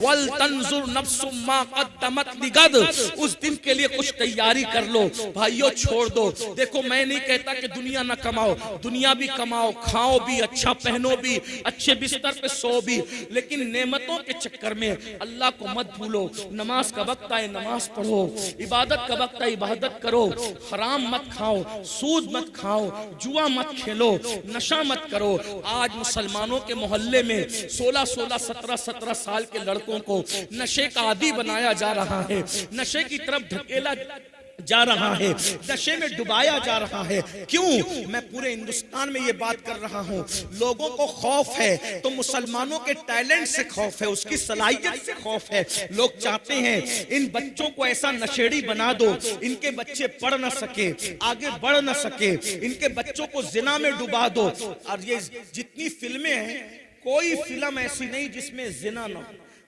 वल तंजुर नफ्सुम मा क़द्दमत लिगद, उस दिन के लिए कुछ तैयारी कर लो भाइयों, छोड़ दो। देखो मैं नहीं कहता कि दुनिया ना कमाओ, दुनिया भी कमाओ, खाओ भी, अच्छा पहनो भी, अच्छे बिस्तर पे सो भी, लेकिन नेमतों के चक्कर में अल्लाह को मत भूलो। नमाज का वक्त आए नमाज पढ़ो, इबादत का वक्त आए इबादत करो, हराम मत खाओ, सूद मत खाओ, जुआ मत खेलो, नशा मत करो। आज मुसलमानों के मोहल्ले में 16-16, 17-17 साल के लड़कों को नशे का आदी बनाया जा रहा है, नशे की तरफ धकेला जा रहा है, नशे में डुबाया जा रहा है। क्यों? मैं पूरे हिंदुस्तान में ये बात कर रहा हूँ। लोगों को खौफ है तो मुसलमानों के टैलेंट से खौफ है, उसकी सलाहियत से खौफ है। लोग चाहते हैं इन बच्चों को ऐसा नशेड़ी बना दो, इनके बच्चे पढ़ ना सके, आगे बढ़ ना सके, इनके बच्चों को जिना में डुबा दो। और ये जितनी फिल्में हैं, कोई फिल्म ऐसी नहीं जिसमें जिना ना हो,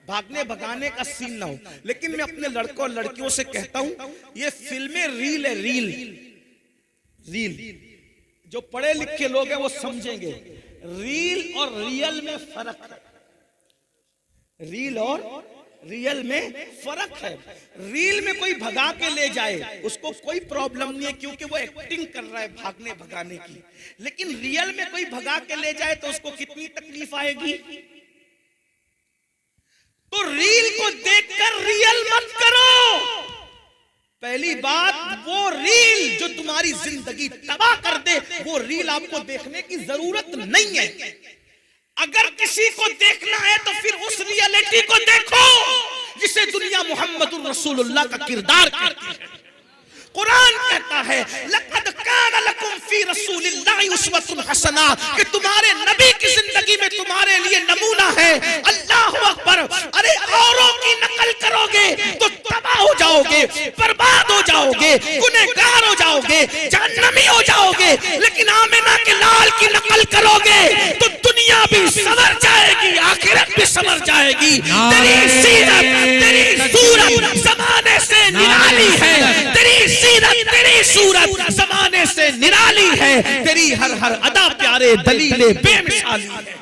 भागने भगाने का सीन ना हो। लेकिन मैं अपने लड़कों और लड़कियों से कहता हूं, ये फिल्में रील है, रील रील। जो पढ़े लिखे लोग हैं वो समझेंगे, रील और रियल में फर्क है। रील और रियल में फर्क है। रील में कोई भगा के ले जाए उसको कोई प्रॉब्लम नहीं है, क्योंकि वो एक्टिंग कर रहा है भागने भगाने की। लेकिन रियल में कोई भगा के ले जाए तो उसको कितनी तकलीफ आएगी। तो रील को देखकर रियल मत करो। पहली बात, वो रील जो तुम्हारी जिंदगी तबाह कर दे, वो रील आपको देखने की जरूरत नहीं है। अगर किसी को देखना है तो फिर उस रियलिटी को देखो जिसे दुनिया मोहम्मदुर रसूलुल्लाह का किरदार करती है। कुरान कहता है लक़द कान लकुम फी रसूलिल्लाहि उस्वतुन हसना, कि तुम्हारे नबी की जिंदगी में तुम्हारे लिए नमूना है। अल्लाहु अकबर। अरे औरों की नकल करोगे तो तबाह हो जाओगे, बर्बाद हो जाओगे, गुनहगार हो जाओगे, जहन्नमी हो जाओगे। लेकिन आमिना के लाल की नकल करोगे तो दुनिया भी संवर जाएगी, आखिरत भी संवर जाएगी। तेरी सीरत, तेरी सूरत जमाने से निराली है, तेरी सीरत, तेरी सूरत जमाने से निराली है, तेरी हर हर अदा प्यारे दलीले बेमिसाली है।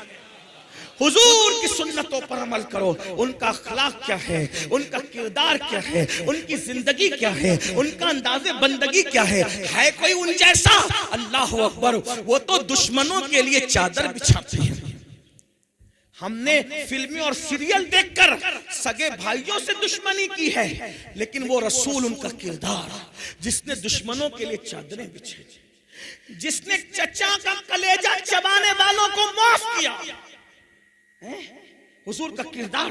हुजूर की सुन्नतों पर अमल करो। उनका अखलाक क्या है, उनका किरदार क्या है, उनकी जिंदगी क्या है, उनका अंदाज़े बंदगी क्या है कोई उन जैसा? अल्लाह अकबर। वो तो दुश्मनों के लिए चादर बिछाते हैं। हमने फिल्में और सीरियल देखकर सगे भाइयों से दुश्मनी की है, लेकिन वो रसूल, उनका किरदार, जिसने दुश्मनों के लिए चादरें बिछाई, जिसने चचा का कलेजा चबाने वालों को माफ किया, हुजूर का किरदार।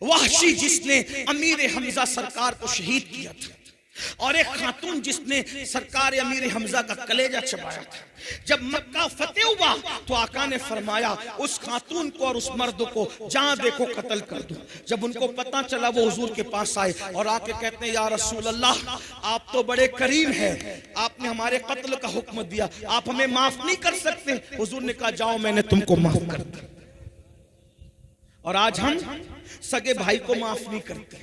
वहशी जिसने अमीर हमजा सरकार को शहीद किया था, और एक खातून जिसने सरकार अमीर हमजा का कलेजा चबाया था। जब मक्का फतेह हुआ तो आका ने फरमाया उस खातून को और उस मर्द को जहां देखो कत्ल कर दो। जब उनको पता चला वो हुजूर के पास आए और आके कहते हैं या रसूल अल्लाह, आप तो बड़े करीम हैं, आपने हमारे कत्ल का हुक्म दिया, आप हमें माफ नहीं कर सकते? हुजूर ने कहा जाओ मैंने तुमको माफ कर दिया। और आज हम सगे भाई को माफ नहीं करते।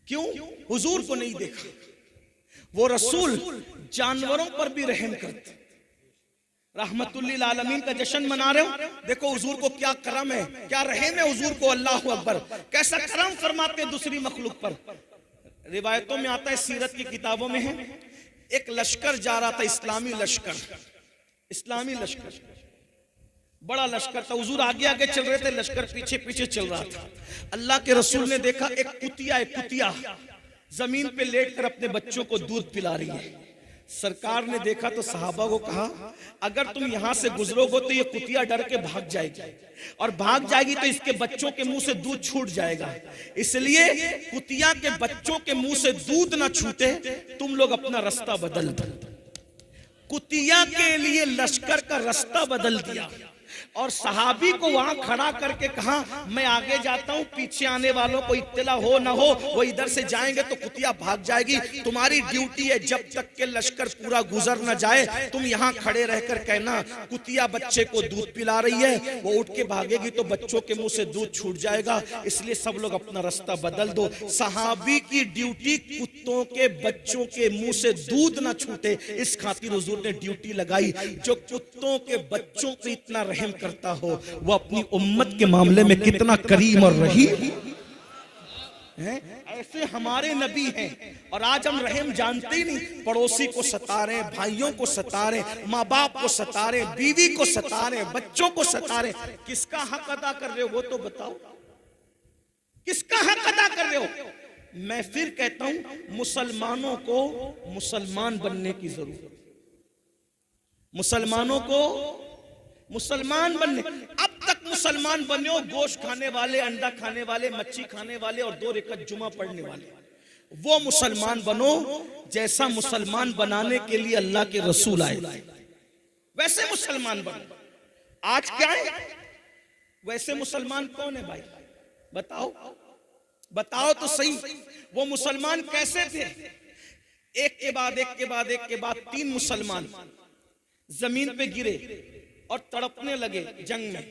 क्यों? हुजूर को नहीं देखा। वो रसूल जानवरों पर भी रहम करते। रहमतुल्लिल आलमीन का जश्न मना रहे हो, देखो हुजूर को क्या करम है, क्या रहम है हुजूर को। अल्लाह अकबर। कैसा करम फरमाते हैं दूसरी मखलूक पर। रिवायतों में आता है, सीरत की किताबों में है, एक लश्कर जा रहा था, इस्लामी लश्कर, इस्लामी लश्कर, बड़ा लश्कर था। हुजूर आगे आगे चल रहे थे, लश्कर पीछे पीछे चल रहा था। अल्लाह के रसूल ने देखा एक कुतिया जमीन पे लेटकर अपने बच्चों को दूध पिला रही है। सरकार ने देखा तो सहाबा को कहा अगर तुम यहां से गुजरोगे तो ये कुतिया डर के भाग जाएगी, और भाग जाएगी तो इसके बच्चों के मुंह से दूध छूट जाएगा। इसलिए कुतिया के बच्चों के मुंह से दूध ना छूटे, तुम लोग अपना रास्ता बदल दो। कुतिया के लिए लश्कर का रास्ता बदल दिया और सहाबी को वहां खड़ा करके कहा मैं आगे जाता हूं, पीछे आने वालों को इत्तला हो ना हो, वो इधर से जाएंगे तो कुतिया भाग जाएगी। तुम्हारी ड्यूटी है जब तक के लश्कर पूरा गुजर ना जाए, तुम यहाँ खड़े रहकर कहना कुतिया बच्चे को दूध पिला रही है, वो उठ के भागेगी तो बच्चों के मुंह से दूध छूट जाएगा। इसलिए सब लोग अपना रास्ता बदल दो। सहाबी की ड्यूटी कुत्तों के बच्चों के मुंह से दूध ना छूटे, इस खातिर हुजूर ने ड्यूटी लगाई जो कुत्तों के बच्चों पे इतना रहम करता हो, वो अपनी उम्मत के मामले में कितना करीम और रहीम है। ऐसे हमारे नबी हैं। और आज हम रहम जानते ही नहीं, पड़ोसी को सता रहे, भाइयों को सता रहे, माँ बाप को सता रहे, बीवी को सता रहे, बच्चों को सता रहे। किसका हक अदा कर रहे हो वो तो बताओ, किसका हक अदा कर रहे हो? मैं फिर कहता हूं, मुसलमानों को मुसलमान बनने की जरूरत, मुसलमानों को मुसलमान बनने। अब तक मुसलमान बने हो गोश्त खाने वाले, अंडा खाने वाले, मच्छी खाने वाले और 2 रकात जुमा पढ़ने वाले, वो मुसलमान बनो जैसा मुसलमान बनाने के लिए अल्लाह के रसूल आए, वैसे मुसलमान बनो। आज क्या है, वैसे मुसलमान कौन है भाई? बताओ, बताओ तो सही। वो मुसलमान कैसे थे? एक के बाद एक के बाद एक के बाद 3 मुसलमान जमीन पे गिरे और तड़पने लगे जंग में।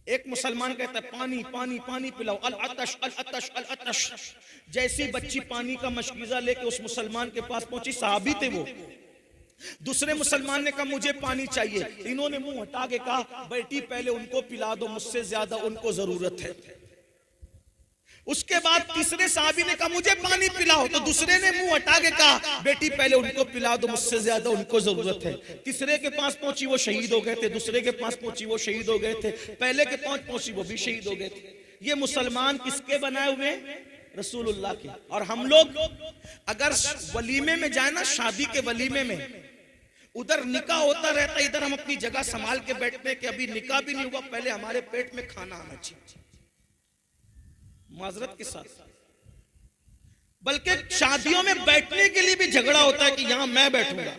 एक मुसलमान कहता है पानी पानी पानी पिलाओ, अल अतश अल अतश अल अतश। जैसी बच्ची पानी का मशकीजा लेके उस मुसलमान के पास पहुंची, सहाबी थे वो, दूसरे मुसलमान ने कहा मुझे पानी चाहिए। इन्होंने मुंह हटा के कहा बेटी पहले उनको पिला दो, मुझसे ज्यादा उनको जरूरत है। उसके बाद तीसरे साहबी ने कहा मुझे पानी पिलाओ, तो दूसरे ने मुंह हटा के कहा बेटी पहले उनको पिला दो, मुझसे ज्यादा उनको जरूरत है। तीसरे के पास पहुंची वो शहीद हो गए थे, दूसरे के पास पहुंची वो शहीद हो गए थे, पहले के पास पहुंची वो भी शहीद हो गए थे। ये मुसलमान किसके बनाए हुए? रसूलुल्लाह के। और हम लोग अगर वलीमे में जाए ना, शादी के वलीमे में, उधर निकाह होता रहता, इधर हम अपनी जगह संभाल के बैठते हैं कि अभी निकाह भी नहीं हुआ, पहले हमारे पेट में खाना आना चाहिए, माजरत के साथ। बल्कि शादियों में बैठने के लिए भी झगड़ा होता है कि यहां मैं बैठूंगा,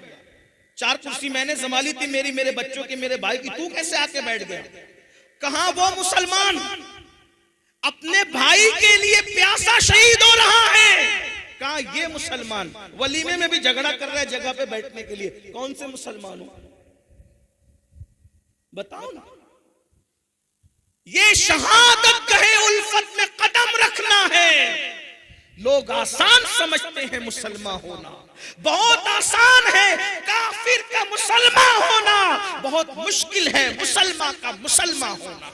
4 कुर्सी मैंने संभाली थी मेरी, मेरे बच्चों की, मेरे भाई की, तू कैसे आके बैठ गया? कहां वो मुसलमान अपने भाई के लिए प्यासा शहीद हो रहा है? कहां ये मुसलमान वलीमे में भी झगड़ा कर रहा है जगह पे बैठने के लिए? कौन से मुसलमान हो बताओ ना। ये शहादत कहे उल्फत में कदम रखना है। लोग आसान समझते हैं मुसलमान होना, बहुत आसान है काफिर का मुसलमान होना, बहुत मुश्किल है मुसलमान का मुसलमान होना।